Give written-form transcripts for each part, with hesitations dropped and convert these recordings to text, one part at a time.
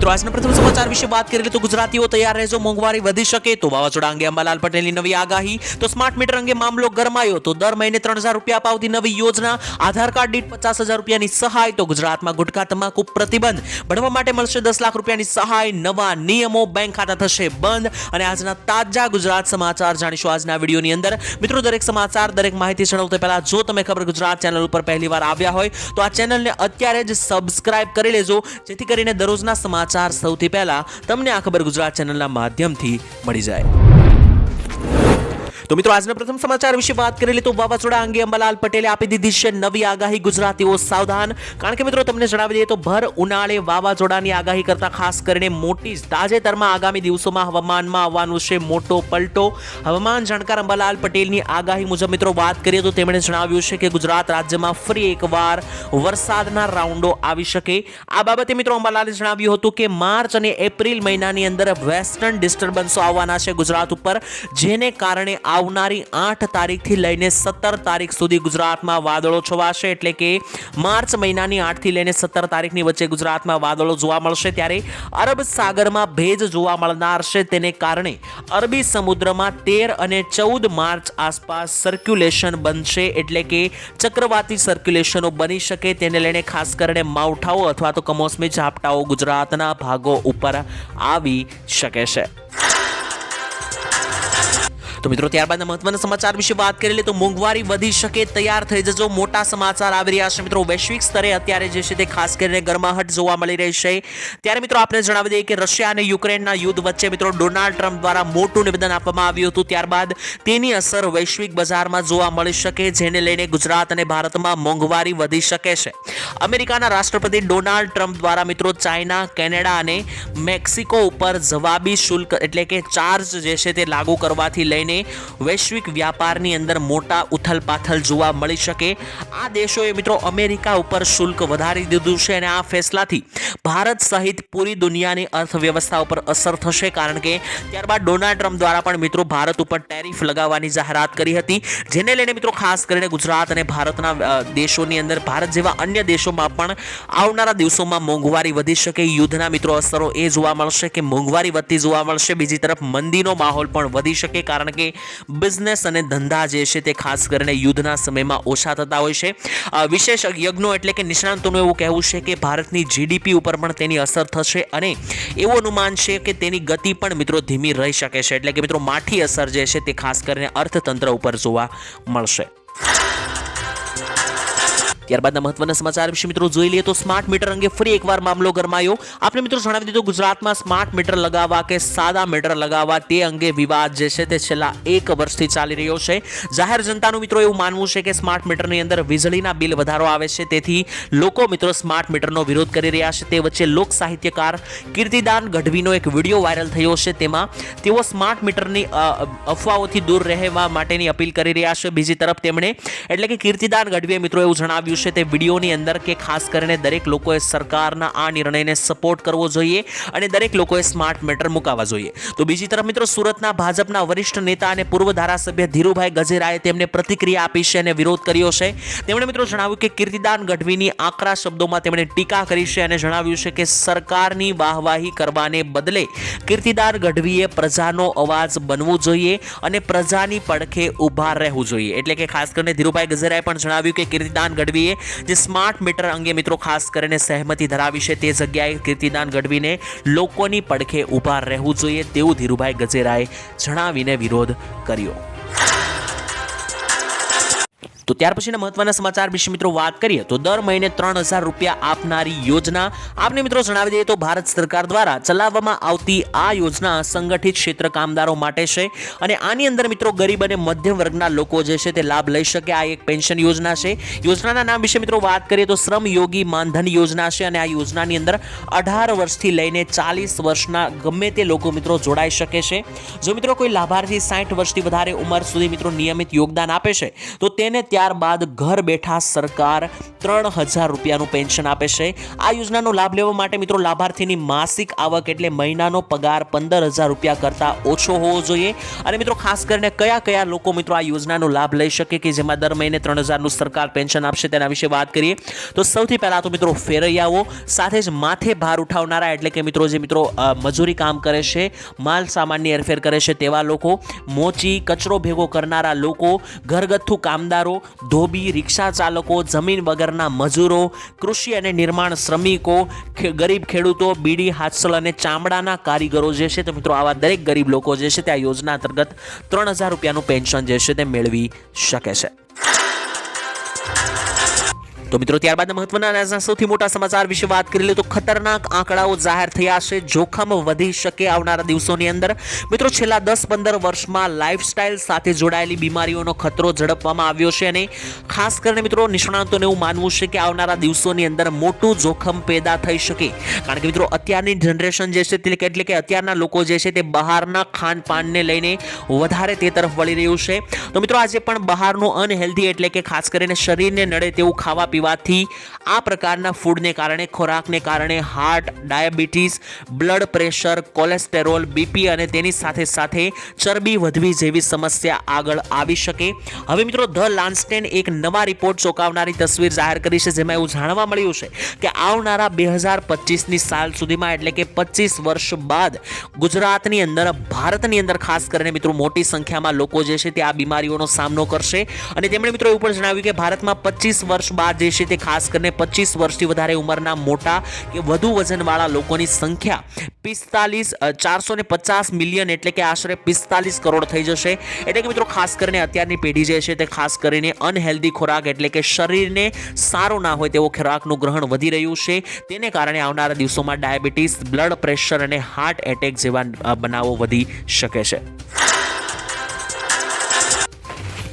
મિત્રો આજના પ્રથમ સમાચાર વિશે વાત કરીએ તો ગુજરાતીઓ તૈયાર રહેજો, મોંઘવારી વધી શકે તો વાવાઝોડા અંગે અંબાલાલ પટેલની નવી આગાહી. તો સ્માર્ટ મીટર અંગે મામલો ગરમાયો તો દર મહિને 3000 રૂપિયા અપાવતી નવી યોજના, આધાર કાર્ડ દીઠ 50,000 રૂપિયાની સહાય. તો ગુજરાતમાં ગુટખા તમાકુ પ્રતિબંધ, ભણવા માટે મળશે 10 લાખ રૂપિયાની સહાય. નવા નિયમો, બેંક ખાતા થશે બંધ. અને આજના તાજા ગુજરાત સમાચાર જાણીશું આજના વિડીયોની અંદર. મિત્રો દરેક સમાચાર, દરેક માહિતી જણાવતા પહેલા જો તમે ખબર ગુજરાત ચેનલ ઉપર પહેલીવાર આવ્યા હોય તો આ ચેનલને અત્યારે જ સબસ્ક્રાઇબ કરી લેજો, જેથી કરીને દરરોજના સમાચાર સૌથી પહેલા તમને આ ખબર ગુજરાત ચેનલના માધ્યમથી મળી જાય. તો મિત્રો આજના પ્રથમ સમાચાર વિશે વાત કરી તો વાવાઝોડા અંગે અંબાલાલ પટેલે આપી દીધી છે નવી આગાહી. ગુજરાતીઓ સાવધાન, કારણ કે મિત્રો તમને જણાવી દઈએ તો ભર ઉનાળે વાવાઝોડાની આગાહી કરતા ખાસ કરીને મોટી તાજેતરમાં આગામી દિવસોમાં હવામાનમાં આવવાનું છે મોટો પલટો. હવામાન જાણકાર અંબાલાલ પટેલની આગાહી મુજબ મિત્રો વાત કરીએ તો તેમણે જણાવ્યું છે કે ગુજરાત રાજ્યમાં ફરી એકવાર વરસાદના રાઉન્ડો આવી શકે. આ બાબતે મિત્રો અંબાલાલે જણાવ્યું હતું કે માર્ચ અને એપ્રિલ મહિનાની અંદર વેસ્ટર્ન ડિસ્ટર્બન્સો આવવાના છે ગુજરાત ઉપર, જેને કારણે આવનારી 8 તારીખથી લઈને 17 તારીખ સુધી ગુજરાતમાં વાદળો છવાશે. એટલે કે માર્ચ મહિનાની 8 થી લઈને 17 તારીખની વચ્ચે ગુજરાતમાં વાદળો જોવા મળશે. ત્યારે અરબ સાગરમાં ભેજ જોવા મળનાર છે, તેને કારણે અરબી સમુદ્રમાં 13 અને 14 માર્ચ આસપાસ સર્ક્યુલેશન બનશે. એટલે કે ચક્રવાતી સર્ક્યુલેશનો બની શકે, તેને લઈને ખાસ કરીને માવઠાઓ અથવા તો કમોસમી ઝાપટાઓ ગુજરાતના ભાગો ઉપર આવી શકે છે. તો મિત્રો ત્યારબાદ મહત્વના સમાચાર વિશે વાત કરી લે તો મોંઘવારી વધી શકે, તૈયાર થઈ જજો. મોટા સમાચાર આવી રહ્યા છે મિત્રો. વૈશ્વિક સ્તરે અત્યારે જે છે તે ખાસ કરીને ગરમાહટ જોવા મળી રહી છે. ત્યારે મિત્રો આપણે જણાવી દઈએ કે રશિયા અને યુક્રેનના યુદ્ધ વચ્ચે મિત્રો ડોનાલ્ડ ટ્રમ્પ દ્વારા મોટું નિવેદન આપવામાં આવ્યું હતું. ત્યારબાદ તેની અસર વૈશ્વિક બજારમાં જોવા મળી શકે, જેને લઈને ગુજરાત અને ભારતમાં મોંઘવારી વધી શકે છે. અમેરિકાના રાષ્ટ્રપતિ ડોનાલ્ડ ટ્રમ્પ દ્વારા મિત્રો ચાઇના, કેનેડા અને મેક્સિકો ઉપર જવાબી શુલ્ક એટલે કે ચાર્જ જે છે તે લાગુ કરવાથી લઈને વૈશ્વિક વ્યાપારની અંદર મોટા ઉથલપાથલ જોવા મળી શકે. આ દેશોએ મિત્રો અમેરિકા ઉપર શુલ્ક વધારી દીધું છે અને આ ફેસલાથી ભારત સહિત પૂરી દુનિયાની અર્થવ્યવસ્થા ઉપર અસર થશે. કારણ કે ત્યારબાદ ડોનાલ્ડ ટ્રમ્પ દ્વારા પણ મિત્રો ભારત ઉપર ટેરિફ લગાવવાની જાહેરાત કરી હતી, જેને લઈને મિત્રો ખાસ કરીને ગુજરાત અને ભારતના દેશોની અંદર, ભારત જેવા અન્ય દેશોમાં પણ આવનારા દિવસોમાં મોંઘવારી વધી શકે. યુદ્ધના મિત્રો અસરો એ જોવા મળશે કે મોંઘવારી વધતી જોવા મળશે. બીજી તરફ મંદીનો માહોલ પણ વધી શકે, કારણ કે બિઝનેસ અને ધંધા જે છે તે ખાસ કરીને યુદ્ધના સમયમાં ઓછા થતા હોય છે. વિશેષજ્ઞો એટલે કે નિષ્ણાંતોનું એવું કહેવું છે કે ભારતની જીડીપી ઉપર પણ તેની અસર થશે અને એવું અનુમાન છે કે તેની ગતિ પણ મિત્રો ધીમી રહી શકે છે. એટલે કે મિત્રો માઠી અસર જે છે તે ખાસ કરીને અર્થતંત્ર ઉપર જોવા મળશે. ત્યારબાદના મહત્વના સમાચાર વિશે મિત્રો જોઈ લઈએ તો સ્માર્ટ મીટર અંગે ફરી એકવાર મામલો ગરમાયો. આપણે મિત્રો જણાવી દીધું ગુજરાતમાં સ્માર્ટ મીટર લગાવવા કે સાદા મીટર લગાવવા તે અંગે વિવાદ જે છે તે છેલ્લા 1 વર્ષથી ચાલી રહ્યો છે. જાહેર જનતાનું મિત્રો એવું માનવું છે કે સ્માર્ટ મીટરની અંદર વીજળીના બિલ વધારો આવે છે, તેથી લોકો મિત્રો સ્માર્ટ મીટરનો વિરોધ કરી રહ્યા છે. તે વચ્ચે લોક સાહિત્યકાર કીર્તિદાન ગઢવીનો એક વિડીયો વાયરલ થયો છે. તેમાં તેઓ સ્માર્ટ મીટરની અફવાઓથી દૂર રહેવા માટેની અપીલ કરી રહ્યા છે. બીજી તરફ તેમણે એટલે કે કીર્તિદાન ગઢવીએ મિત્રો એવું જણાવ્યું છે તે વિડીયોની અંદર કે ખાસ કરીને દરેક લોકોએ સરકારના આ નિર્ણયને સપોર્ટ કરવો જોઈએ અને દરેક લોકોએ સ્માર્ટ મીટર મુકાવવા જોઈએ. તો બીજી તરફ મિત્રો સુરતના ભાજપના વરિષ્ઠ નેતા અને પૂર્વ ધારાસભ્ય ધીરુભાઈ ગજેરાએ તેમને પ્રતિક્રિયા આપી છે અને વિરોધ કર્યો છે. તેમણે મિત્રો જણાવ્યું કે કીર્તિદાન ગઢવીની આકરા શબ્દોમાં તેમણે ટીકા કરી છે અને જણાવ્યું છે કે સરકારની વાહવાહી કરવાને બદલે કીર્તિદાન ગઢવીએ પ્રજાનો અવાજ બનવું જોઈએ અને પ્રજાની પડખે ઊભા રહેવું જોઈએ. એટલે કે ખાસ કરીને ધીરુભાઈ ગજેરાએ પણ જણાવ્યું કે કીર્તિદાન ગઢવીએ જે સ્માર્ટ મીટર અંગે મિત્રો ખાસ કરીને સહેમતિ ધરાવી છે, તે જગ્યાએ કીર્તિદાન ગઢવીને લોકોની પડખે ઊભા રહેવું જોઈએ તેવું ધીરુભાઈ ગજેરાએ જણાવીને વિરોધ કર્યો. તો ત્યાર પછીના મહત્વના સમાચાર વિશે મિત્રો વાત કરીએ તો દર મહિને 3000 રૂપિયા આપનારી યોજના. આપને મિત્રો જણાવી દઈએ તો ભારત સરકાર દ્વારા ચલાવવામાં આવતી આ યોજના સંગઠિત ક્ષેત્ર કામદારો માટે છે અને આની અંદર મિત્રો ગરીબ અને મધ્યમ વર્ગના લોકો જે છે તે લાભ લઈ શકે. આ એક પેન્શન યોજના છે. યોજનાના નામ વિશે મિત્રો વાત કરીએ તો શ્રમ યોગી માનધન યોજના છે અને આ યોજનાની અંદર 18 વર્ષથી લઈને 40 વર્ષના ગમે તે લોકો મિત્રો જોડાઈ શકે છે. જો મિત્રો કોઈ લાભાર્થી 60 વર્ષથી વધારે ઉંમર સુધી મિત્રો નિયમિત યોગદાન આપે છે તો તેને ત્યારબાદ ઘર બેઠા સરકાર 3000 રૂપિયાનું પેન્શન આપે છે. આ યોજનાનો લાભ લેવા માટે મિત્રો લાભાર્થીની માસિક આવક એટલે મહિનાનો પગાર 15000 રૂપિયા કરતાં ઓછો હોવો જોઈએ. અને મિત્રો ખાસ કરીને કયા લોકો મિત્રો આ યોજનાનો લાભ લઈ શકે કે જેમાં દર મહિને 3000 નું સરકાર પેન્શન આપશે તેના વિશે વાત કરીએ તો સૌથી પહેલા તો મિત્રો ફેરૈયાઓ, સાથે જ માથે ભાર ઉઠાવનારા એટલે કે મિત્રો જે મિત્રો મજૂરી કામ કરે છે, માલ સામાનની હેરફેર કરે છે તેવા લોકો, મોચી કચરો ભેગો કરનારા લોકો, ઘરગથ્થુ કામદારો, ધોબી, રિક્ષા ચાલકો, જમીન વગરના મજૂરો, કૃષિ અને નિર્માણ શ્રમિકો, ગરીબ ખેડૂતો, બીડી, હાથસળ અને ચામડાના કારીગરો જે છે તો મિત્રો આવા દરેક ગરીબ લોકો જે છે તે આ યોજના અંતર્ગત 3000 રૂપિયાનું પેન્શન જે છે તે મેળવી શકે છે. તો મિત્રો ત્યારબાદ મહત્વના આજના સૌથી મોટા સમાચાર વિશે વાત કરી લે તો ખતરનાક આંકડાઓ જાહેર થયા છે. જોખમ વધી શકે આવનારા દિવસોની અંદર. મિત્રો છેલ્લા 10-15 વર્ષમાં લાઇફસ્ટાઇલ સાથે જોડાયેલી બીમારીઓનો ખતરો ઝડપવામાં આવ્યો છે અને ખાસ કરીને મિત્રો નિષ્ણાતોને એવું માનવું છે કે આવનારા દિવસોની અંદર મોટું જોખમ પેદા થઈ શકે. કારણ કે મિત્રો અત્યારની જનરેશન જે છે એટલે કે અત્યારના લોકો જે છે તે બહારના ખાનપાનને લઈને વધારે તે તરફ વળી રહ્યું છે. તો મિત્રો આજે પણ બહારનું અનહેલ્ધી એટલે કે ખાસ કરીને શરીરને નડે તેવું ખાવા પીવાથી આ પ્રકારના ફૂડને કારણે, ખોરાકને કારણે heart, diabetes, blood pressure, cholesterol, BP અને તેની સાથે ચરબી વધવી જેવી સમસ્યા આગળ આવી શકે. હવે મિત્રો ધ લાન્સેટ એક નવા રિપોર્ટ ચોંકાવનારી તસવીર જાહેર કરી છે જેમાં એવું જાણવા મળ્યું છે કે આવનારા 2025ની સાલ સુધીમાં એટલે કે 25 વર્ષ બાદ ગુજરાતની અંદર, ભારતની અંદર ખાસ કરીને મિત્રો મોટી સંખ્યામાં લોકો જે છે તે આ બીમારીઓનો સામનો કરશે. અને તેમણે મિત્રો એવું પણ જણાવ્યું કે ભારતમાં 25 વર્ષ બાદ જે છે તે ખાસ કરીને 25 વર્ષથી વધારે ઉંમરના મોટા કે વધુ વજનવાળા લોકોની સંખ્યા 450 મિલિયન એટલે કે આશરે 45 કરોડ થઈ જશે. એટલે કે મિત્રો ખાસ કરીને અત્યારની પેઢી જે છે તે ખાસ કરીને અનહેલ્ધી ખોરાક એટલે કે શરીરને સારો ના હોય તેવો ખોરાકનું ગ્રહણ વધી રહ્યું છે. તેને કારણે આવનારા દિવસોમાં ડાયાબિટીસ, બ્લડ પ્રેશર અને હાર્ટ એટેક જેવા બનાવો વધી શકે છે.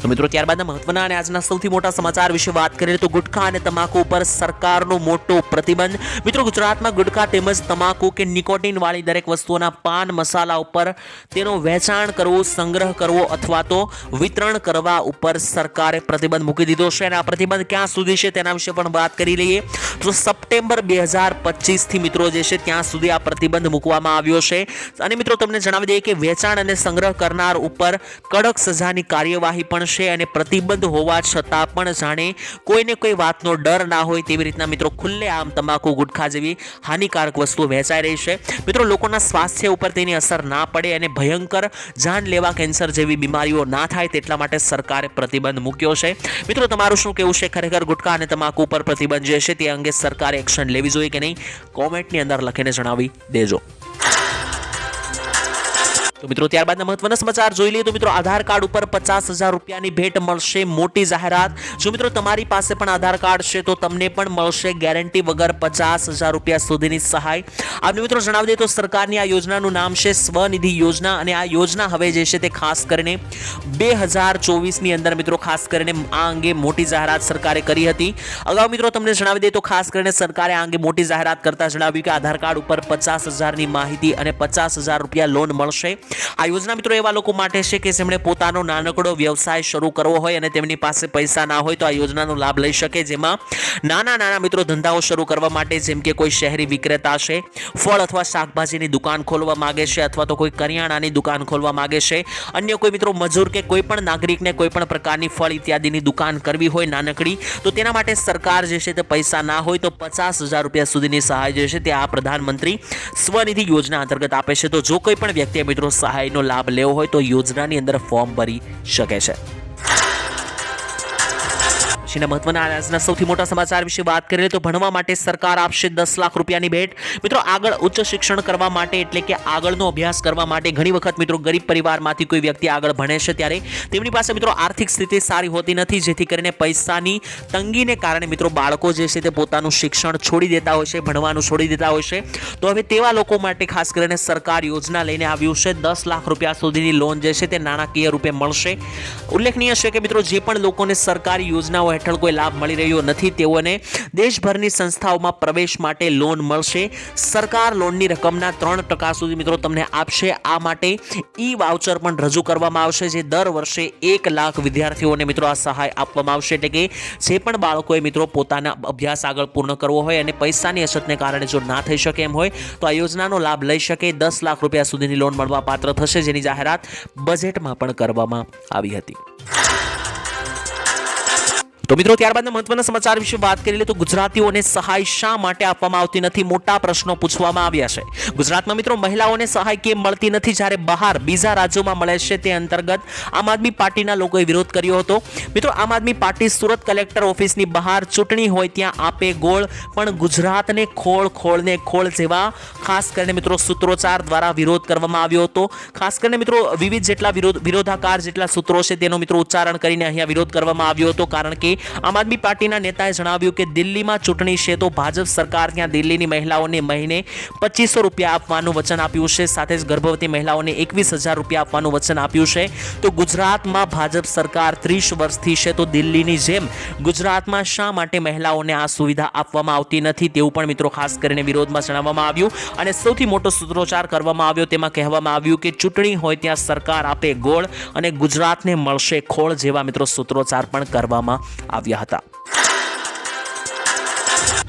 તો મિત્રો ત્યારબાદના મહત્વના અને આજના સૌથી મોટા સમાચાર વિશે વાત કરીએ તો ગુટખા અને તમાકુ ઉપર સરકારનો મોટો પ્રતિબંધ. મિત્રો ગુજરાતમાં ગુટખા તેમજ તમાકુ કે નિકોટિન વાળી દરેક વસ્તુઓના પાન મસાલા ઉપર તેનો વેચાણ કરવું, સંગ્રહ કરવો અથવા તો વિતરણ કરવા ઉપર સરકારે પ્રતિબંધ મૂકી દીધો છે. અને આ પ્રતિબંધ ક્યાં સુધી છે તેના વિશે પણ વાત કરી લઈએ તો સપ્ટેમ્બર 2025 થી મિત્રો જે છે ત્યાં સુધી આ પ્રતિબંધ મૂકવામાં આવ્યો છે. અને મિત્રો તમને જણાવી દઈએ કે વેચાણ અને સંગ્રહ કરનાર ઉપર કડક સજાની કાર્યવાહી પણ છે. અને પ્રતિબંધ હોવા છતાં પણ જાણે કોઈને કોઈ વાતનો ડર ના હોય તેવી રીતના મિત્રો ખુલ્લે આમ તમાકુ, ગુટખા જેવી હાનિકારક વસ્તુઓ વેચાઈ રહી છે. મિત્રો લોકોના સ્વાસ્થ્ય ઉપર તેની અસર ના પડે અને ભયંકર જાનલેવા કેન્સર જેવી બીમારીઓ ના થાય તેટલા માટે સરકારે પ્રતિબંધ મૂક્યો છે. મિત્રો તમારું શું કહેવું છે? ખરેખર ગુટખા અને તમાકુ ઉપર પ્રતિબંધ જે છે તે અંગે સરકારે એક્શન લેવી જોઈએ કે નહીં? કોમેન્ટની અંદર લખીને જણાવી દેજો. તો મિત્રો ત્યારબાદના મહત્વના સમાચાર જોઈ લઈએ તો મિત્રો આધાર કાર્ડ ઉપર 50000 રૂપિયાની ભેટ મળશે. મોટી જાહેરાત. જો મિત્રો તમારી પાસે પણ આધાર કાર્ડ છે તો તમને પણ મળશે ગેરંટી વગર 50000 રૂપિયા સુધીની સહાય. આપને મિત્રો જણાવી દઈએ તો સરકારની આ યોજનાનું નામ છે સ્વનિધિ યોજના. અને આ યોજના હવે જે છે તે ખાસ કરીને 2024ની અંદર મિત્રો ખાસ કરીને આ અંગે મોટી જાહેરાત સરકારે કરી હતી. અગાઉ મિત્રો તમને જણાવી દઈએ તો ખાસ કરીને સરકારે આ અંગે મોટી જાહેરાત કરતા જણાવ્યું કે આધાર કાર્ડ ઉપર 50000ની માહિતી અને 50000 રૂપિયા લોન મળશે. આ યોજના મિત્રો એવા લોકો માટે છે કે જેમણે પોતાનો નાનકડો વ્યવસાય શરૂ કરવો હોય અને તેમની પાસે પૈસા ના હોય તો આ યોજનાનો લાભ લઈ શકે. જેમાં નાના મિત્રો ધંધાઓ શરૂ કરવા માટે જેમ કે કોઈ શહેરી વિક્રેતા છે, ફળ અથવા શાકભાજીની દુકાન ખોલવા માંગે છે અથવા તો કોઈ કરિયાણાની દુકાન ખોલવા માંગે છે, અન્ય કોઈ મિત્રો મજૂર કે કોઈ પણ નાગરિકને કોઈ પણ પ્રકારની ફળ ઇત્યાદિની દુકાન કરવી હોય નાનકડી, તો તેના માટે સરકાર જે છે તે પૈસા ના હોય તો 50000 રૂપિયા સુધીની સહાય જે છે તે આ પ્રધાનમંત્રી સ્વનિધિ યોજના અંતર્ગત આપે છે. તો જો કોઈ પણ વ્યક્તિએ મિત્રો સહાયનો લાભ લેવો હોય તો યોજનાની અંદર ફોર્મ ભરી શકે છે. મહત્વના આજના સૌથી મોટા સમાચાર વિશે વાત કરીએ તો ભણવા માટે સરકાર આપશે 10 લાખ રૂપિયાની ભેટ. મિત્રો આગળ ઉચ્ચ શિક્ષણ કરવા માટે એટલે કે આગળનો અભ્યાસ કરવા માટે ઘણી વખત મિત્રો ગરીબ પરિવારમાંથી કોઈ વ્યક્તિ આગળ ભણે છે ત્યારે તેમની પાસે મિત્રો આર્થિક સ્થિતિ સારી હોતી નથી, જેથી કરીને પૈસાની તંગીને કારણે મિત્રો બાળકો જે છે તે પોતાનું શિક્ષણ છોડી દેતા હોય છે, ભણવાનું છોડી દેતા હોય છે. તો હવે તેવા લોકો માટે ખાસ કરીને સરકાર યોજના લઈને આવ્યું છે. 10 લાખ રૂપિયા સુધીની લોન જે છે તે નાણાકીય રૂપે મળશે. ઉલ્લેખનીય છે કે મિત્રો જે પણ લોકોને સરકારી યોજનાઓ હેઠળ કોઈ લાભ મળી રહ્યો નથી તેઓને દેશભરની સંસ્થાઓમાં પ્રવેશ માટે લોન મળશે. સરકાર લોનની રકમના 3% સુધી મિત્રો તમને આપશે. આ માટે ઈ વાઉચર પણ રજૂ કરવામાં આવશે, જે દર વર્ષે 1 લાખ વિદ્યાર્થીઓને મિત્રો આ સહાય આપવામાં આવશે. એટલે કે જે પણ બાળકોએ મિત્રો પોતાના અભ્યાસ આગળ પૂર્ણ કરવો હોય અને પૈસાની અછતને કારણે જો ના થઈ શકે એમ હોય તો આ યોજનાનો લાભ લઈ શકે. 10 લાખ રૂપિયા સુધીની લોન મળવા પાત્ર થશે, જેની જાહેરાત બજેટમાં પણ કરવામાં આવી હતી. તો મિત્રો ત્યારબાદના મહત્વના સમાચાર વિશે વાત કરી લે તો ગુજરાતીઓને સહાય શા માટે આપવામાં આવતી નથી, મોટા પ્રશ્નો પૂછવામાં આવ્યા છે. ગુજરાતમાં મિત્રો મહિલાઓને સહાય કેમ મળતી નથી જ્યારે બહાર બીજા રાજ્યોમાં મળે છે, તે અંતર્ગત આમ આદમી પાર્ટીના લોકોએ વિરોધ કર્યો હતો. મિત્રો આમ આદમી પાર્ટી સુરત કલેક્ટર ઓફિસની બહાર ચૂંટણી હોય ત્યાં આપે ગોળ, પણ ગુજરાતને ખોળને ખોળ જેવા ખાસ કરીને મિત્રો સૂત્રોચ્ચાર દ્વારા વિરોધ કરવામાં આવ્યો હતો. ખાસ કરીને મિત્રો વિવિધ જેટલા વિરોધાકાર જેટલા સૂત્રો છે તેનો મિત્રો ઉચ્ચારણ કરીને અહીંયા વિરોધ કરવામાં આવ્યો હતો. કારણ કે આમ આદમી પાર્ટીના નેતાએ જણાવ્યું કે દિલ્હીમાં ચૂંટણી છે તો ભાજપ સરકાર ત્યાં દિલ્હીની મહિલાઓને મહિને 2500 રૂપિયા આપવાનું વચન આપ્યું છે. સાથે જ ગર્ભવતી મહિલાઓને 21,000 રૂપિયા આપવાનું વચન આપ્યું છે. તો ગુજરાતમાં ભાજપ સરકાર 30 વર્ષથી છે તો દિલ્હીની જેમ ગુજરાતમાં શા માટે મહિલાઓને આ સુવિધા આપવામાં આવતી નથી, તેવું પણ મિત્રો ખાસ કરીને વિરોધમાં જણાવવામાં આવ્યું. અને સૌથી મોટો સૂત્રોચ્ચાર કરવામાં આવ્યો, તેમાં કહેવામાં આવ્યું કે ચૂંટણી હોય ત્યાં સરકાર આપે ગોળ અને ગુજરાતને મળશે ખોળ જેવા મિત્રો સૂત્રોચ્ચાર પણ કરવામાં આવ્યા હતા.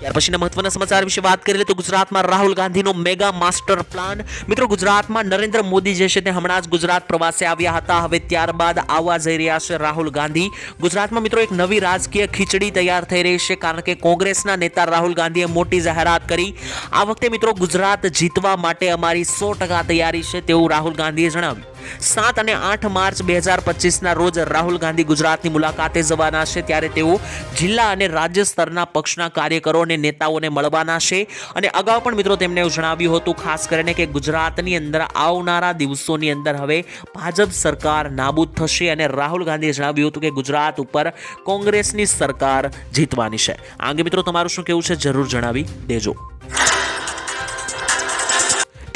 ત્યાર પછીના મહત્વના સમાચાર વિશે વાત કરીએ તો ગુજરાતમાં રાહુલ ગાંધીનો મેગા માસ્ટર પ્લાન. મિત્રો ગુજરાતમાં નરેન્દ્ર મોદી જે છે તે હમણાં જ ગુજરાત પ્રવાસે આવ્યા હતા. હવે ત્યારબાદ આવવા જઈ રહ્યા છે રાહુલ ગાંધી. ગુજરાતમાં મિત્રો એક નવી રાજકીય ખીચડી તૈયાર થઈ રહી છે, કારણ કે કોંગ્રેસના નેતા રાહુલ ગાંધીએ મોટી જાહેરાત કરી. આ વખતે મિત્રો ગુજરાત જીતવા માટે અમારી 100% તૈયારી છે તેવું રાહુલ ગાંધીએ જણાવ્યું. 7 અને 8 માર્ચ 2025ના રોજ રાહુલ ગાંધી ગુજરાતની મુલાકાતે જવાના છે, ત્યારે તેઓ જિલ્લા અને રાજ્ય સ્તરના પક્ષના કાર્યકરો અને નેતાઓને મળવાના છે. અને અગાઉ પણ મિત્રો તેમણે જણાવ્યું હતું ખાસ કરીને કે ગુજરાતની અંદર આવનારા દિવસોની અંદર હવે ભાજપ સરકાર નાબૂદ થશે. અને રાહુલ ગાંધીએ જણાવ્યું હતું કે ગુજરાત ઉપર કોંગ્રેસની સરકાર જીતવાની છે. આ અંગે મિત્રો તમારું શું કહેવું છે જરૂર જણાવી દેજો.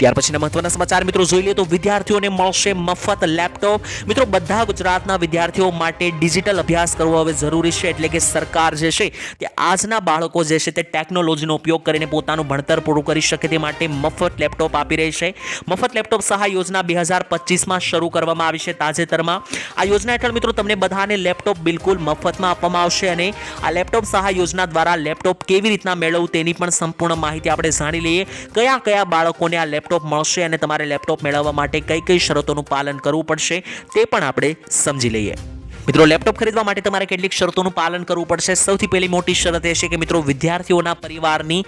ત્યાર પછીના મહત્વના સમાચાર મિત્રો જોઈ લઈએ તો વિદ્યાર્થીઓને મળશે મફત લેપટોપ. મિત્રો બધા ગુજરાતના વિદ્યાર્થીઓ માટે ડિજિટલ અભ્યાસ કરવો હવે જરૂરી છે. એટલે કે સરકાર જે છે તે આજના બાળકો જે છે તે ટેકનોલોજીનો ઉપયોગ કરીને પોતાનું ભણતર પૂરું કરી શકે તે માટે મફત લેપટોપ આપી રહી છે. મફત લેપટોપ સહાય યોજના 2025માં શરૂ કરવામાં આવી છે તાજેતરમાં. આ યોજના હેઠળ મિત્રો તમને બધાને લેપટોપ બિલકુલ મફતમાં આપવામાં આવશે. અને આ લેપટોપ સહાય યોજના દ્વારા લેપટોપ કેવી રીતના મેળવવું તેની પણ સંપૂર્ણ માહિતી આપણે જાણી લઈએ. કયા બાળકોને આ લેપટોપ મળશે અને તમારે લેપટોપ મેળવવા માટે કઈ શરતોનું પાલન કરવું પડશે તે પણ આપણે સમજી લઈએ. મિત્રો લેપટોપ ખરીદવા માટે તમારે કેટલીક શરતોનું પાલન કરવું પડશે. સૌથી પહેલી મોટી શરત એ છે કે મિત્રો વિદ્યાર્થીઓના પરિવારની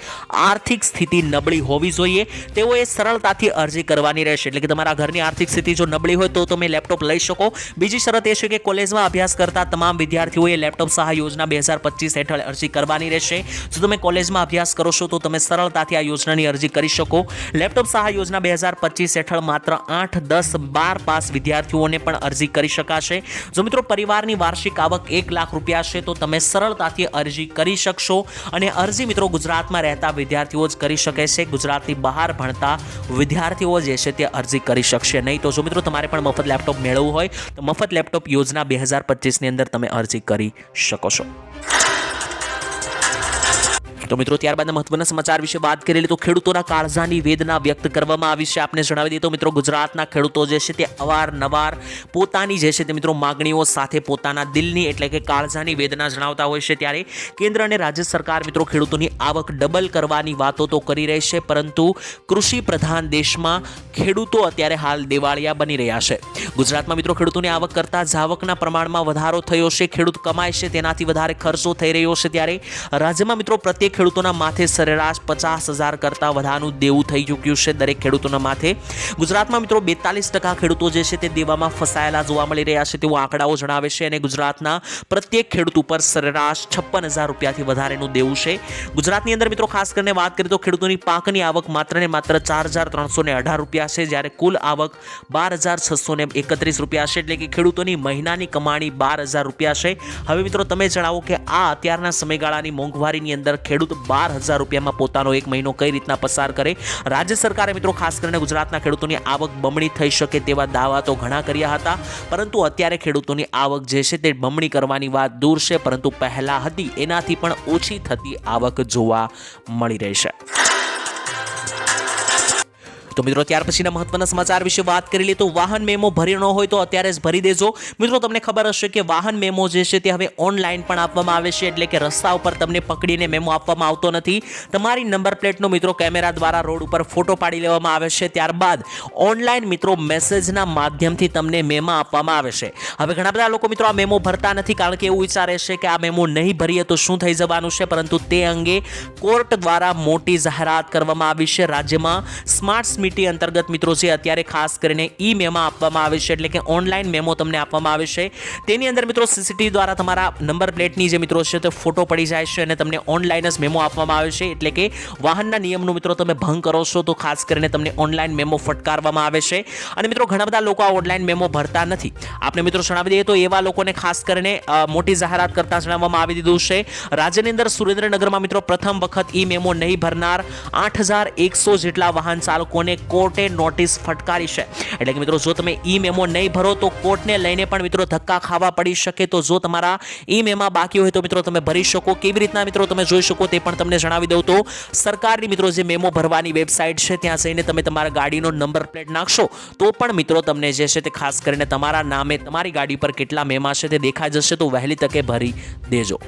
આર્થિક સ્થિતિ નબળી હોવી જોઈએ. તેઓએ સરળતાથી અરજી કરવાની રહેશે. એટલે કે તમારા ઘરની આર્થિક સ્થિતિ જો નબળી હોય તો તમે લેપટોપ લઈ શકો. બીજી શરત એ છે કે કોલેજમાં અભ્યાસ કરતા તમામ વિદ્યાર્થીઓએ લેપટોપ સહાય યોજના 2025 હેઠળ અરજી કરવાની રહેશે. જો તમે કોલેજમાં અભ્યાસ કરો છો તો તમે સરળતાથી આ યોજનાની અરજી કરી શકો. લેપટોપ સહાય યોજના 2025 હેઠળ માત્ર 8, 10, 12 પાસ વિદ્યાર્થીઓને પણ અરજી કરી શકાશે. જો મિત્રો પરિવારની વાર્ષિક આવક 1 લાખ રૂપિયા છે તો તમે સરળતાથી અરજી કરી શકશો. અને અરજી મિત્રો ગુજરાતમાં રહેતા વિદ્યાર્થીઓ જ કરી શકે છે. ગુજરાતની બહાર ભણતા વિદ્યાર્થીઓ જે છે તે અરજી કરી શકશે નહીં. તો જો મિત્રો તમારે પણ મફત લેપટોપ મેળવવું હોય તો મફત લેપટોપ યોજના 2025ની અંદર તમે અરજી કરી શકો છો. તો મિત્રો ત્યારબાદના મહત્વના સમાચાર વિશે વાત કરી તો ખેડૂતોના કાળજાની વેદના વ્યક્ત કરવામાં આવી છે. આપને જણાવી દઈએ તો મિત્રો ગુજરાતના ખેડૂતો જે છે તે અવારનવાર પોતાની જે છે તે મિત્રો માગણીઓ સાથે પોતાના દિલની એટલે કે કાળજાની વેદના જણાવતા હોય છે. ત્યારે કેન્દ્ર અને રાજ્ય સરકાર મિત્રો ખેડૂતોની આવક ડબલ કરવાની વાતો તો કરી રહી છે, પરંતુ કૃષિ પ્રધાન દેશમાં ખેડૂતો અત્યારે હાલ દિવાળિયા બની રહ્યા છે. ગુજરાતમાં મિત્રો ખેડૂતોની આવક કરતા જાવકના પ્રમાણમાં વધારો થયો છે. ખેડૂત કમાય છે તેનાથી વધારે ખર્ચો થઈ રહ્યો છે. ત્યારે રાજ્યમાં મિત્રો પ્રત્યેક ખેડૂતોના માથે સરેરાશ 50,000 કરતાં વધારાનું દેવું થઈ ચૂક્યું છે દરેક ખેડૂતોના માથે. ગુજરાતમાં મિત્રો 42% ખેડૂતો જે છે તે દેવામાં ફસાયેલા જોવા મળી રહ્યા છે તેવો આંકડાઓ જણાવે છે. અને ગુજરાતના પ્રત્યેક ખેડૂત ઉપર સરેરાશ 56,000 રૂપિયાથી વધારેનું દેવું છે. ગુજરાતની અંદર મિત્રો ખાસ કરીને વાત કરીએ તો ખેડૂતોની પાકની આવક માત્ર ને માત્ર 4,318 રૂપિયા છે, જ્યારે કુલ આવક 12,631 રૂપિયા છે. એટલે કે ખેડૂતોની મહિનાની કમાણી 12,000 રૂપિયા છે. હવે મિત્રો તમે જણાવો કે આ અત્યારના સમયગાળાની મોંઘવારીની અંદર ખેડૂત ખેડૂત 12,000 રૂપિયામાં પોતાનો એક મહિનો કઈ રીતના પસાર કરે. રાજ્ય સરકારે મિત્રો ખાસ કરીને ગુજરાતના ખેડૂતોની આવક બમણી થઈ શકે તેવા દાવા તો ઘણા કર્યા હતા, પરંતુ અત્યારે ખેડૂતોની આવક જે છે તે બમણી કરવાની વાત દૂર છે, પરંતુ પહેલા હતી એનાથી પણ ઓછી થતી આવક જોવા મળી રહી છે. તો મિત્રો ત્યાર પછીના મહત્વના સમાચાર વિશે વાત કરી લઈએ તો વાહન મેમો ભર્યો ન હોય તો અત્યારે જ ભરી દેજો. મિત્રો તમને ખબર હશે કે વાહન મેમો જે છે તે હવે ઓનલાઈન પણ આપવામાં આવે છે, એટલે કે રસ્તા ઉપર તમને પકડીને મેમો આપવામાં આવતો નથી. તમારી નંબર પ્લેટનો મિત્રો કેમેરા દ્વારા રોડ ઉપર ફોટો પાડી લેવામાં આવે છે, ત્યારબાદ ઓનલાઈન મિત્રો મેસેજના માધ્યમથી તમને મેમો આપવામાં આવે છે. હવે ઘણા બધા લોકો મિત્રો આ મેમો ભરતા નથી, કારણ કે એવું વિચારે છે કે આ મેમો નહીં ભરીએ તો શું થઈ જવાનું છે, પરંતુ તે અંગે કોર્ટ દ્વારા મોટી જાહેરાત કરવામાં આવી છે. રાજ્યમાં સ્માર્ટ મિટી અંતર્ગત મિત્રો છે અત્યારે ખાસ કરીને ઈ મેમો આપવામાં આવે છે, એટલે કે ઓનલાઈન મેમો તમને આપવામાં આવે છે. તેની અંદર મિત્રો સીસીટીવી દ્વારા તમારા નંબર પ્લેટની જે મિત્રો છે તે ફોટો પડી જાય છે અને તમને ઓનલાઈન જ મેમો આપવામાં આવે છે, એટલે કે વાહનના નિયમનો મિત્રો તમે ભંગ કરો છો તો ખાસ કરીને તમને ઓનલાઈન મેમો ફટકારવામાં આવે છે. અને મિત્રો ઘણા બધા લોકો આ ઓનલાઈન મેમો ભરતા નથી. આપણે મિત્રો જણાવી દઈએ તો એવા લોકોને ખાસ કરીને મોટી જાહેરાત કરતા જણાવવામાં આવી દીધું છે. રાજ્યની અંદર સુરેન્દ્રનગરમાં મિત્રો પ્રથમ વખત ઈ મેમો નહીં ભરનાર 8,100 જેટલા વાહન ચાલકોને કોર્ટે નોટિસ ફટકારી છે. એટલે કે મિત્રો જો તમે ઈ મેમો નહીં ભરો તો કોર્ટને લઈને પણ મિત્રો ધક્કા ખાવા પડી શકે. તો જો તમારા ઈ મેમો બાકી હોય તો મિત્રો તમે ભરી શકો. કેવી રીતના મિત્રો તમે જોઈ શકો તે પણ તમને જણાવી દઉં તો સરકારની મિત્રો જે મેમો ભરવાની વેબસાઇટ છે ત્યાં જઈને તમે તમારા ગાડીનો નંબર પ્લેટ નાખશો તો પણ મિત્રો તમને જે છે તે ખાસ કરીને તમારા નામે તમારી ગાડી પર કેટલા મેમા છે તે દેખાઈ જશે. તો વહેલી તકે ભરી દેજો.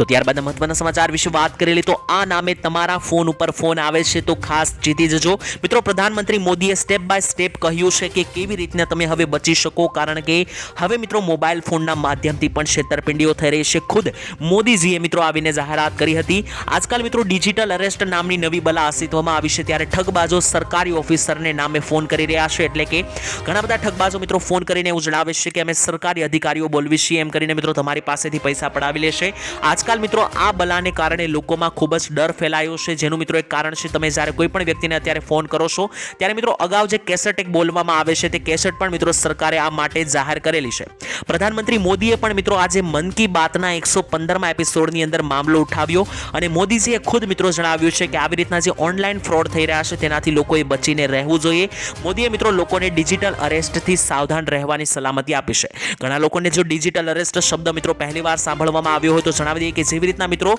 તો ત્યારબાદ મહત્વના સમાચાર વિશે વાત કરેલી તો આ નામે તમારા ફોન ઉપર ફોન આવે છે તો ખાસ જીતી જજો. મિત્રો પ્રધાનમંત્રી મોદીએ સ્ટેપ બાય સ્ટેપ કહ્યું છે કે કેવી રીતના તમે હવે બચી શકો, કારણ કે હવે મિત્રો મોબાઈલ ફોનના માધ્યમથી પણ છેતરપિંડીઓ થઈ રહી છે. ખુદ મોદીજીએ મિત્રો આવીને જાહેરાત કરી હતી. આજકાલ મિત્રો ડિજિટલ અરેસ્ટ નામની નવી બલા અસ્તિત્વમાં આવી છે, ત્યારે ઠગબાજો સરકારી ઓફિસરને નામે ફોન કરી રહ્યા છે. એટલે કે ઘણા બધા ઠગબાજો મિત્રો ફોન કરીને એવું જણાવે છે કે અમે સરકારી અધિકારીઓ બોલવી છીએ એમ કરીને મિત્રો તમારી પાસેથી પૈસા પડાવી લેશે. આજકાલ મિત્રો આ બલાને કારણે લોકોમાં ખૂબ જ ડર ફેલાયો છે, જેનું મિત્રો એક કારણ છે તમે જ્યારે કોઈ પણ વ્યક્તિને અત્યારે ફોન કરો છો ત્યારે મિત્રો અગાઉ જે કેસેટ એક બોલવામાં આવે છે તે કેસેટ પણ મિત્રો સરકારે આ માટે જાહેર કરેલી છે. પ્રધાનમંત્રી મોદીએ પણ મિત્રો આજે મન કી બાતના 115મા એપિસોડની અંદર મામલો ઉઠાવ્યો અને મોદીજીએ ખુદ મિત્રો જણાવ્યું છે કે આવી રીતના જે ઓનલાઈન ફ્રોડ થઈ રહ્યા છે તેનાથી લોકોએ બચીને રહેવું જોઈએ. મોદીએ મિત્રો લોકોને ડિજિટલ અરેસ્ટથી સાવધાન રહેવાની સલામતી આપી છે. ઘણા લોકોને જો ડિજિટલ અરેસ્ટ શબ્દ મિત્રો પહેલીવાર સાંભળવામાં આવ્યો હોય તો જણાવી દઈએ કે જેવી રીતના મિત્રો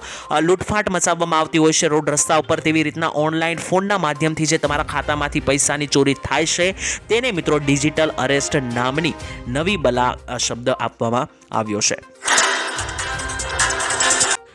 લૂંટફાટ મચાવવામાં આવતી હોય છે રોડ રસ્તા ઉપર, તેવી રીતના ઓનલાઈન ફોનના માધ્યમથી જે તમારા ખાતામાંથી પૈસાની ચોરી થાય છે તેને મિત્રો ડિજિટલ અરેસ્ટ નામની નવી બલા શબ્દ આપવામાં આવ્યો છે.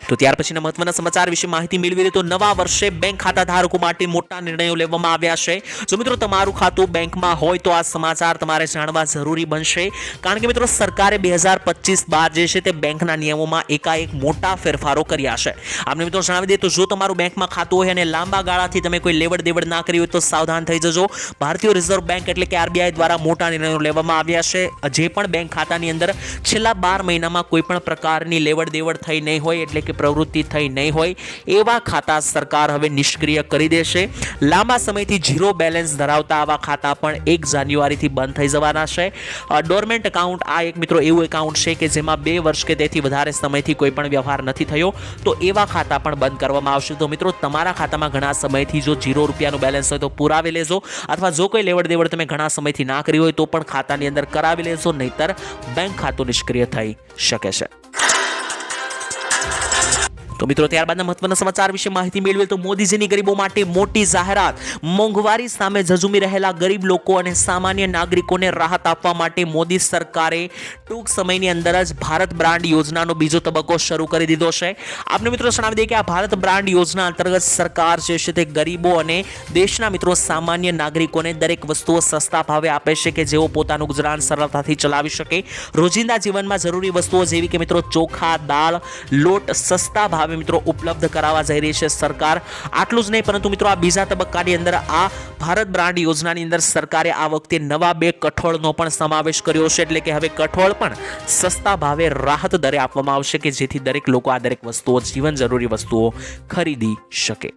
તો ત્યાર પછીના મહત્વના સમાચાર વિશે માહિતી મેળવી લઈએ તો નવા વર્ષે બેંક ખાતા ધારકો માટે મોટા નિર્ણયો લેવામાં આવ્યા છે. જો મિત્રો તમારું ખાતું બેંકમાં હોય તો આ સમાચાર તમારે જાણવા જરૂરી બનશે, કારણ કે મિત્રો સરકારે 2025 બાદ જે છે તે બેંકના નિયમોમાં એકાએક મોટા ફેરફારો કર્યા છે. આપણે મિત્રો જણાવી દઈએ તો જો તમારું બેંકમાં ખાતું હોય અને લાંબા ગાળાથી તમે કોઈ લેવડ દેવડ ના કરી હોય તો સાવધાન થઈ જજો. ભારતીય રિઝર્વ બેંક એટલે કે RBI દ્વારા મોટા નિર્ણયો લેવામાં આવ્યા છે. જે પણ બેંક ખાતાની અંદર છેલ્લા 12 મહિનામાં કોઈ પણ પ્રકારની લેવડ દેવડ થઈ નહીં હોય, એટલે કે પ્રવૃત્તિ થઈ નહીં હોય, એવા ખાતા સરકાર હવે નિષ્ક્રિય કરી દેશે. લાંબા સમયથી ઝીરો બેલેન્સ ધરાવતા આવા ખાતા પણ 1 જાન્યુઆરીથી બંધ થઈ જવાના છે. ડોરમેન્ટ એકાઉન્ટ આ એક મિત્રો એવું એકાઉન્ટ છે કે જેમાં 2 વર્ષ કે તેથી વધારે સમયથી કોઈ પણ વ્યવહાર નથી થયો, તો એવા ખાતા પણ બંધ કરવામાં આવશે. તો મિત્રો તમારા ખાતામાં ઘણા સમયથી જો ₹0 બેલેન્સ હોય તો પુરાવી લેજો, અથવા જો કોઈ લેવડ દેવડ તમે ઘણા સમયથી ના કરી હોય તો પણ ખાતાની અંદર કરાવી લેજો, નહીતર બેંક ખાતું નિષ્ક્રિય થઈ શકે છે. તો મિત્રો ત્યારબાદના મહત્વના સમાચાર વિશે માહિતી મેળવીએ તો મોદીજીની ગરીબો માટે મોટી જાહેરાત. મોંઘવારી સામે ઝઝૂમી રહેલા ગરીબ લોકો અને સામાન્ય નાગરિકોને રાહત આપવા માટે મોદી સરકારે ટૂંક સમયની અંદર જ ભારત બ્રાન્ડ યોજનાનો બીજો તબક્કો શરૂ કરી દીધો છે. આપણે મિત્રો જણાવી દઈએ કે આ ભારત બ્રાન્ડ યોજના અંતર્ગત સરકાર જે છે તે ગરીબો અને દેશના મિત્રો સામાન્ય નાગરિકોને દરેક વસ્તુઓ સસ્તા ભાવે આપે છે કે જેઓ પોતાનું ગુજરાન સરળતાથી ચલાવી શકે. રોજિંદા જીવનમાં જરૂરી વસ્તુઓ જેવી કે મિત્રો ચોખા, દાળ, લોટ સસ્તા ભાવે મિત્રો ઉપલબ્ધ કરાવવા જઈ રહી છે સરકાર. આટલું જ નહીં પરંતુ મિત્રો આ બીજા તબક્કાની અંદર આ ભારત બ્રાન્ડ યોજનાની અંદર સરકારે આ વખતે નવા 2 કઠોળનો પણ સમાવેશ કર્યો છે. એટલે કે હવે કઠોળ પણ સસ્તા ભાવે રાહત દરે આપવામાં આવશે કે જેથી દરેક લોકો આ દરેક વસ્તુઓ, જીવન જરૂરી વસ્તુઓ ખરીદી શકે.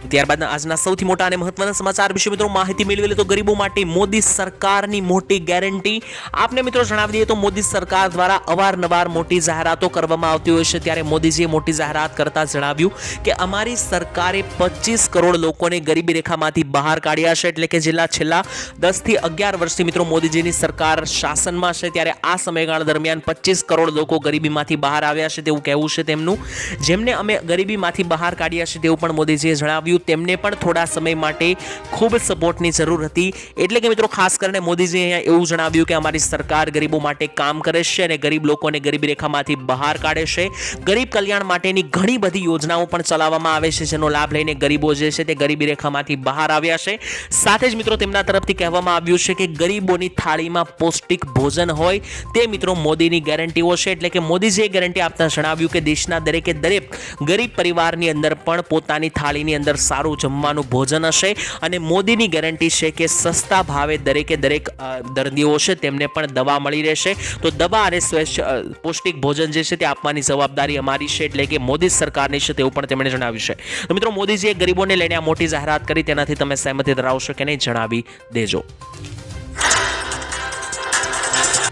ત્યારબાદ આજના સૌથી મોટા અને મહત્વના સમાચાર વિશે મિત્રો માહિતી મેળવી લે તો ગરીબો માટે મોદી સરકારની મોટી ગેરંટી. આપને મિત્રો જણાવી દઈએ તો મોદી સરકાર દ્વારા અવારનવાર મોટી જાહેરાતો કરવામાં આવતી હોય છે, ત્યારે મોદીજીએ મોટી જાહેરાત કરતા જણાવ્યું કે અમારી સરકારે 25 કરોડ લોકોને ગરીબી રેખામાંથી બહાર કાઢ્યા છે. એટલે કે છેલ્લા 10 થી 11 વર્ષથી મિત્રો મોદીજીની સરકાર શાસનમાં છે, ત્યારે આ સમયગાળા દરમિયાન 25 કરોડ લોકો ગરીબીમાંથી બહાર આવ્યા છે તેવું કહેવું છે તેમનું. જેમને અમે ગરીબીમાંથી બહાર કાઢ્યા છે તેવું પણ મોદીજીએ જણાવ્યું. તેમને પણ થોડા સમય માટે ખૂબ સપોર્ટની જરૂર હતી, એટલે કે મિત્રો ખાસ કરીને મોદીજીએ અહીંયા એવું જણાવ્યું કે અમારી સરકાર ગરીબો માટે કામ કરે છે અને ગરીબ લોકોને ગરીબી રેખામાંથી બહાર કાઢે છે. ગરીબ કલ્યાણ માટેની ઘણી બધી યોજનાઓ પણ ચલાવવામાં આવે છે, જેનો લાભ લઈને ગરીબો જે છે તે ગરીબી રેખામાંથી બહાર આવ્યા છે. સાથે જ મિત્રો તેમના તરફથી કહેવામાં આવ્યું છે કે ગરીબોની થાળીમાં પૌષ્ટિક ભોજન હોય તે મિત્રો મોદીની ગેરંટીઓ છે. એટલે કે મોદીજીએ ગેરંટી આપતા જણાવ્યું કે દેશના દરેકે દરેક ગરીબ પરિવારની અંદર પણ પોતાની થાળીની અંદર સારું જમવાનું ભોજન હશે અને મોદીની ગેરંટી છે કે સસ્તા ભાવે દરેકે દરેક દર્દીઓ છે તેમને પણ દવા મળી રહેશે. તો દવા અને પૌષ્ટિક ભોજન જે છે તે આપવાની જવાબદારી અમારી છે, એટલે કે મોદી સરકારની છે તેવું પણ તેમણે જણાવ્યું છે. તો મિત્રો મોદીજીએ ગરીબોને લઈને આ મોટી જાહેરાત કરી, તેનાથી તમે સહેમતિ ધરાવશો કે નહીં જણાવી દેજો.